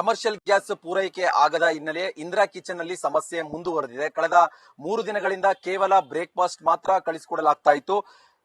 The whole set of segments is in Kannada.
ಕಮರ್ಷಿಯಲ್ ಗ್ಯಾಸ್ ಪೂರೈಕೆ ಆಗದ ಹಿನ್ನೆಲೆ ಇಂದಿರಾ ಕಿಚನ್ ನಲ್ಲಿ ಸಮಸ್ಯೆ ಮುಂದುವರೆದಿದೆ. ಕಳೆದ 3 ದಿನಗಳಿಂದ ಕೇವಲ ಬ್ರೇಕ್ಫಾಸ್ಟ್ ಮಾತ್ರ ಕಳಿಸಿಕೊಡಲಾಗ್ತಾ ಇತ್ತು.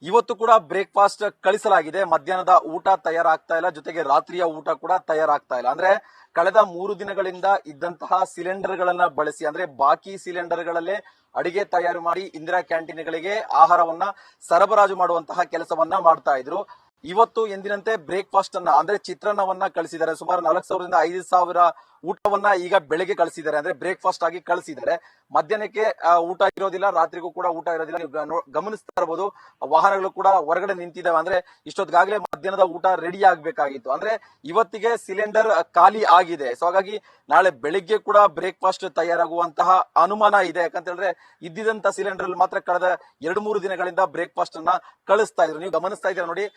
ಇವತ್ತು ಕೂಡ ಬ್ರೇಕ್ಫಾಸ್ಟ್ ಕಳಿಸಲಾಗಿದೆ. ಮಧ್ಯಾಹ್ನದ ಊಟ ತಯಾರಾಗ್ತಾ ಇಲ್ಲ, ಜೊತೆಗೆ ರಾತ್ರಿಯ ಊಟ ಕೂಡ ತಯಾರಾಗ್ತಾ ಇಲ್ಲ. ಅಂದ್ರೆ ಕಳೆದ 3 ದಿನಗಳಿಂದ ಇದ್ದಂತಹ ಸಿಲಿಂಡರ್ ಗಳನ್ನ ಬಳಸಿ, ಅಂದ್ರೆ ಬಾಕಿ ಸಿಲಿಂಡರ್ ಗಳಲ್ಲೇ ಅಡಿಗೆ ತಯಾರು ಮಾಡಿ ಇಂದಿರಾ ಕ್ಯಾಂಟೀನ್ಗಳಿಗೆ ಆಹಾರವನ್ನ ಸರಬರಾಜು ಮಾಡುವಂತಹ ಕೆಲಸವನ್ನ ಮಾಡ್ತಾ ಇದ್ರು. ಇವತ್ತು ಎಂದಿನಂತೆ ಬ್ರೇಕ್ಫಾಸ್ಟ್ ಅನ್ನ ಅಂದ್ರೆ ಚಿತ್ರಾನ್ನವನ್ನ ಕಳಿಸಿದ್ದಾರೆ. ಸುಮಾರು 4,000ರಿಂದ 5,000 ಊಟವನ್ನ ಈಗ ಬೆಳಿಗ್ಗೆ ಕಳಿಸಿದ್ದಾರೆ, ಅಂದ್ರೆ ಬ್ರೇಕ್ಫಾಸ್ಟ್ ಆಗಿ ಕಳಿಸಿದ್ದಾರೆ. ಮಧ್ಯಾಹ್ನಕ್ಕೆ ಊಟ ಇರೋದಿಲ್ಲ, ರಾತ್ರಿಗೂ ಕೂಡ ಊಟ ಇರೋದಿಲ್ಲ. ನೀವು ಗಮನಿಸ್ತಾ ಇರಬಹುದು, ವಾಹನಗಳು ಕೂಡ ಹೊರಗಡೆ ನಿಂತಿದ್ದಾವೆ. ಅಂದ್ರೆ ಇಷ್ಟೊತ್ತಿಗಾಗಲೇ ಮಧ್ಯಾಹ್ನದ ಊಟ ರೆಡಿ ಆಗ್ಬೇಕಾಗಿತ್ತು. ಅಂದ್ರೆ ಇವತ್ತಿಗೆ ಸಿಲಿಂಡರ್ ಖಾಲಿ ಆಗಿದೆ. ಸೊ ಹಾಗಾಗಿ ನಾಳೆ ಬೆಳಿಗ್ಗೆ ಕೂಡ ಬ್ರೇಕ್ಫಾಸ್ಟ್ ತಯಾರಾಗುವಂತಹ ಅನುಮಾನ ಇದೆ. ಯಾಕಂತ ಹೇಳಿದ್ರೆ ಇದ್ದಿದಂತ ಸಿಲಿಂಡರ್ ಮಾತ್ರ ಕಳೆದ 2-3 ದಿನಗಳಿಂದ ಬ್ರೇಕ್ಫಾಸ್ಟ್ ಅನ್ನ ಕಳಿಸ್ತಾ ಇದ್ರು. ನೀವು ಗಮನಿಸ್ತಾ ಇದ್ದೀರಾ ನೋಡಿ,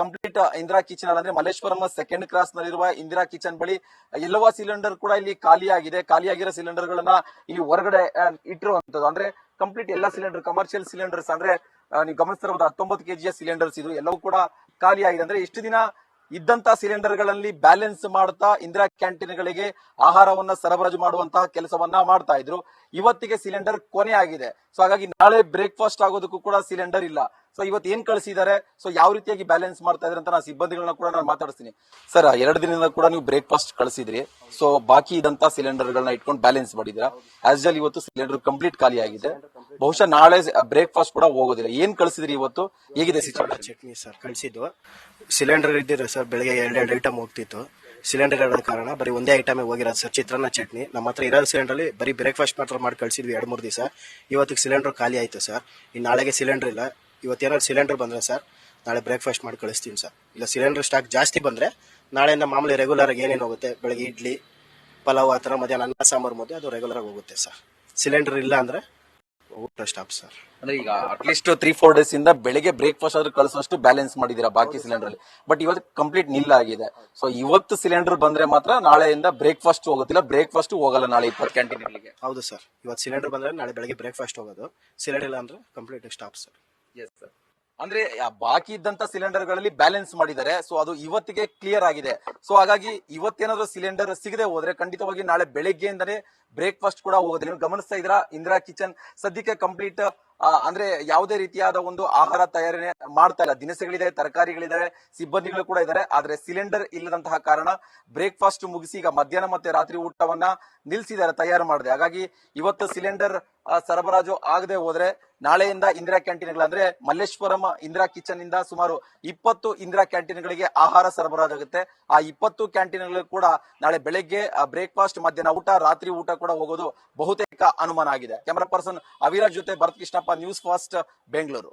ಕಂಪ್ಲೀಟ್ ಇಂದಿರಾ ಕಿಚನ್ ಅಂದ್ರೆ ಮಲ್ಲೇಶ್ವರಂ ಸೆಕೆಂಡ್ ಕ್ರಾಸ್ ನಲ್ಲಿರುವ ಇಂದಿರಾ ಕಿಚನ್ ಬಳಿ ಎಲ್ಲವ ಸಿಲಿಂಡರ್ ಕೂಡ ಇಲ್ಲಿ ಖಾಲಿಯಾಗಿದೆ. ಖಾಲಿಯಾಗಿರೋ ಸಿಲಿಂಡರ್ ಗಳನ್ನ ಇಲ್ಲಿ ಹೊರಗಡೆ ಇಟ್ಟಿರುವಂತದ್ದು. ಅಂದ್ರೆ ಕಂಪ್ಲೀಟ್ ಎಲ್ಲಾ ಸಿಲಿಂಡರ್, ಕಮರ್ಷಿಯಲ್ ಸಿಲಿಂಡರ್ಸ್, ಅಂದ್ರೆ ನೀವು ಗಮನಿಸ್ತಿರಬಹುದು 19 kg ಸಿಲಿಂಡರ್ಸ್ ಇದು ಎಲ್ಲವೂ ಕೂಡ ಖಾಲಿಯಾಗಿದೆ. ಅಂದ್ರೆ ಇಷ್ಟು ದಿನ ಇದ್ದಂತ ಸಿಲಿಂಡರ್ ಗಳಲ್ಲಿ ಬ್ಯಾಲೆನ್ಸ್ ಮಾಡ್ತಾ ಇಂದಿರಾ ಕ್ಯಾಂಟೀನ್ಗಳಿಗೆ ಆಹಾರವನ್ನ ಸರಬರಾಜು ಮಾಡುವಂತಹ ಕೆಲಸವನ್ನ ಮಾಡ್ತಾ ಇದ್ರು. ಇವತ್ತಿಗೆ ಸಿಲಿಂಡರ್ ಕೊನೆ ಆಗಿದೆ. ಸೊ ಹಾಗಾಗಿ ನಾಳೆ ಬ್ರೇಕ್ಫಾಸ್ಟ್ ಆಗೋದಕ್ಕೂ ಕೂಡ ಸಿಲಿಂಡರ್ ಇಲ್ಲ. ಸೊ ಇವತ್ತು ಏನ್ ಕಳಿಸಿದ್ದಾರೆ, ಸೊ ಯಾವ ರೀತಿಯಾಗಿ ಬ್ಯಾಲೆನ್ಸ್ ಮಾಡ್ತಾ ಇದ್ರೆ ಅಂತ ನಾನು ಸಿಬ್ಬಂದಿಗಳನ್ನ ಕೂಡ ನಾನು ಮಾತಾಡಿಸ್ತೀನಿ. ಸರ್, 2 ದಿನದಿಂದ ಕೂಡ ನೀವು ಬ್ರೇಕ್ಫಾಸ್ಟ್ ಕಳಿಸಿದ್ರಿ. ಸೊ ಬಾಕಿ ಇದ್ದಂತ ಸಿಲಿಂಡರ್ ಗಳನ್ನ ಇಟ್ಕೊಂಡು ಬ್ಯಾಲೆನ್ಸ್ ಮಾಡಿದ್ರ. ಆಸ್ ವೆಲ್ ಇವತ್ತು ಸಿಲಿಂಡರ್ ಕಂಪ್ಲೀಟ್ ಖಾಲಿ ಆಗಿದೆ. ಬಹುಶಃ ನಾಳೆ ಬ್ರೇಕ್ಫಾಸ್ಟ್ ಕೂಡ ಹೋಗೋದಿಲ್ಲ. ಏನ್ ಕಳಿಸಿದ್ರಿ ಇವತ್ತು, ಹೇಗಿದೆ ಸಿಚುವೇಶನ್? ಚಟ್ನಿ ಸರ್ ಕಳಿಸಿದ್ದು. ಸಿಲಿಂಡರ್ ಇದ್ದಿದ್ರೆ ಸರ್ ಬೆಳಗ್ಗೆ 2 ಐಟಮ್ ಹೋಗ್ತಿತ್ತು. ಸಿಲಿಂಡರ್ ಇರೋದ ಕಾರಣ ಬರೀ ಒಂದೇ ಐಟಮ್ ಹೋಗಿರೋದು ಸರ್, ಚಿತ್ರಾನ್ನ ಚಟ್ನಿ. ನಮ್ಮ ಹತ್ರ ಇರೋ ಸಿಲಿಂಡರ್ ಅಲ್ಲಿ ಬರೀ ಬ್ರೇಕ್ಫಾಸ್ಟ್ ಮಾತ್ರ ಮಾಡಿ ಕಳಿಸಿದ್ವಿ 2-3 ದಿವಸ. ಇವತ್ತಿಗೆ ಸಿಲಿಂಡರ್ ಖಾಲಿ ಆಯ್ತು ಸರ್. ಇನ್ನು ನಾಳೆಗೆ ಸಿಲಿಂಡರ್ ಇಲ್ಲ. ಇವತ್ತೇನಾದ್ರು ಸಿಲಿಂಡರ್ ಬಂದ್ರೆ ಸರ್ ನಾಳೆ ಬ್ರೇಕ್ಫಾಸ್ಟ್ ಮಾಡಿ ಕಳಿಸ್ತೀನಿ ಸರ್. ಇಲ್ಲ ಸಿಲಿಂಡರ್ ಸ್ಟಾಕ್ ಜಾಸ್ತಿ ಬಂದ್ರೆ ನಾಳೆಯಿಂದ ಮಾಮೂಲಿ ರೆಗ್ಯುಲರ್ ಆಗಿ ಏನೇನು ಹೋಗುತ್ತೆ, ಬೆಳಗ್ಗೆ ಇಡ್ಲಿ, ಪಲಾವ್, ಆ ಥರ, ಮಧ್ಯಾಹ್ನ ಅನ್ನ ಸಾಂಬಾರು ಮುದ್ದೆ, ಅದು ರೆಗ್ಯುಲರ್ ಆಗಿ ಹೋಗುತ್ತೆ ಸರ್. ಸಿಲಿಂಡರ್ ಇಲ್ಲ ಅಂದ್ರೆ ಊಟ ಸ್ಟಾಪ್ ಸರ್. ಅಂದ್ರೆ ಈಗ ಅಟ್ಲೀಸ್ಟ್ 3-4 ಡೇಸ್ ಇಂದ ಬೆಳಿಗ್ಗೆ ಬ್ರೇಕ್ಫಾಸ್ಟ್ ಆದ್ರೂ ಕಳಿಸೋಷ್ಟು ಬ್ಯಾಲೆನ್ಸ್ ಮಾಡಿದೀರಾ ಬಾಕಿ ಸಿಲಿಂಡರ್ ಅಲ್ಲಿ. ಬಟ್ ಇವತ್ತು ಕಂಪ್ಲೀಟ್ ನಿಲ್ ಆಗಿದೆ. ಸೊ ಇವತ್ತು ಸಿಲಿಂಡರ್ ಬಂದ್ರೆ ಮಾತ್ರ ನಾಳೆಯಿಂದ ಬ್ರೇಕ್ಫಾಸ್ಟ್ ಹೋಗೋದಿಲ್ಲ, ಬ್ರೇಕ್ಫಾಸ್ಟ್ ಹೋಗಲ್ಲ ನಾಳೆ 20 ಕ್ಯಾಂಟೀನ್ಗಳಿಗೆ. ಹೌದು ಸರ್, ಇವತ್ತು ಸಿಲಿಂಡರ್ ಬಂದ್ರೆ ನಾಳೆ ಬೆಳಗ್ಗೆ ಬ್ರೇಕ್ಫಾಸ್ಟ್ ಹೋಗೋದು. ಸಿಲಿಂಡರ್ ಇಲ್ಲ ಅಂದ್ರೆ complete stop sir. Yes sir. ಅಂದ್ರೆ ಬಾಕಿ ಇದ್ದಂತ ಸಿಲಿಂಡರ್ ಗಳಲ್ಲಿ ಬ್ಯಾಲೆನ್ಸ್ ಮಾಡಿದ್ದಾರೆ. ಸೊ ಅದು ಇವತ್ತಿಗೆ ಕ್ಲಿಯರ್ ಆಗಿದೆ. ಸೊ ಹಾಗಾಗಿ ಇವತ್ತೇನಾದ್ರೂ ಸಿಲಿಂಡರ್ ಸಿಗದೆ ಹೋದ್ರೆ ಖಂಡಿತವಾಗಿ ನಾಳೆ ಬೆಳಿಗ್ಗೆಯಿಂದನೇ ಬ್ರೇಕ್ಫಾಸ್ಟ್ ಕೂಡ ಹೋಗೋದಿಲ್ಲ. ನೀವು ಗಮನಿಸ್ತಾ ಇದ್ದೀರಾ, ಇಂದಿರಾ ಕಿಚನ್ ಸದ್ಯಕ್ಕೆ ಕಂಪ್ಲೀಟ್ ಅಂದ್ರೆ ಯಾವುದೇ ರೀತಿಯಾದ ಒಂದು ಆಹಾರ ತಯಾರಿ ಮಾಡ್ತಾ ಇಲ್ಲ. ದಿನಸಿಗಳಿದೆ, ತರಕಾರಿಗಳಿದಾವೆ, ಸಿಬ್ಬಂದಿಗಳು ಕೂಡ ಇದ್ದಾರೆ. ಆದ್ರೆ ಸಿಲಿಂಡರ್ ಇಲ್ಲದಂತಹ ಕಾರಣ ಬ್ರೇಕ್ಫಾಸ್ಟ್ ಮುಗಿಸಿ ಈಗ ಮಧ್ಯಾಹ್ನ ಮತ್ತೆ ರಾತ್ರಿ ಊಟವನ್ನ ನಿಲ್ಸಿದ್ದಾರೆ, ತಯಾರು ಮಾಡಿದೆ. ಹಾಗಾಗಿ ಇವತ್ತು ಸಿಲಿಂಡರ್ ಸರಬರಾಜು ಆಗದೆ ಹೋದ್ರೆ ನಾಳೆಯಿಂದ ಇಂದಿರಾ ಕ್ಯಾಂಟೀನ್ಗಳು ಅಂದ್ರೆ ಮಲ್ಲೇಶ್ವರಂ ಇಂದಿರಾ ಕಿಚನ್ ಇಂದ ಸುಮಾರು 20 ಇಂದಿರಾ ಕ್ಯಾಂಟೀನ್ಗಳಿಗೆ ಆಹಾರ ಸರಬರಾಜು ಆಗುತ್ತೆ. ಆ 20 ಕ್ಯಾಂಟೀನ್ಗಳು ಕೂಡ ನಾಳೆ ಬೆಳಗ್ಗೆ ಬ್ರೇಕ್ಫಾಸ್ಟ್, ಮಧ್ಯಾಹ್ನ ಊಟ, ರಾತ್ರಿ ಊಟ ಕೂಡ ಹೋಗೋದು ಬಹುತೇಕ ಅನುಮಾನ ಆಗಿದೆ. ಕ್ಯಾಮರಾ ಪರ್ಸನ್ ಅವಿರಾಜ್ ಜೊತೆ ಭರತ್ ಕೃಷ್ಣಪ್ಪ, ನ್ಯೂಸ್ ಫಾಸ್ಟ್, ಬೆಂಗಳೂರು.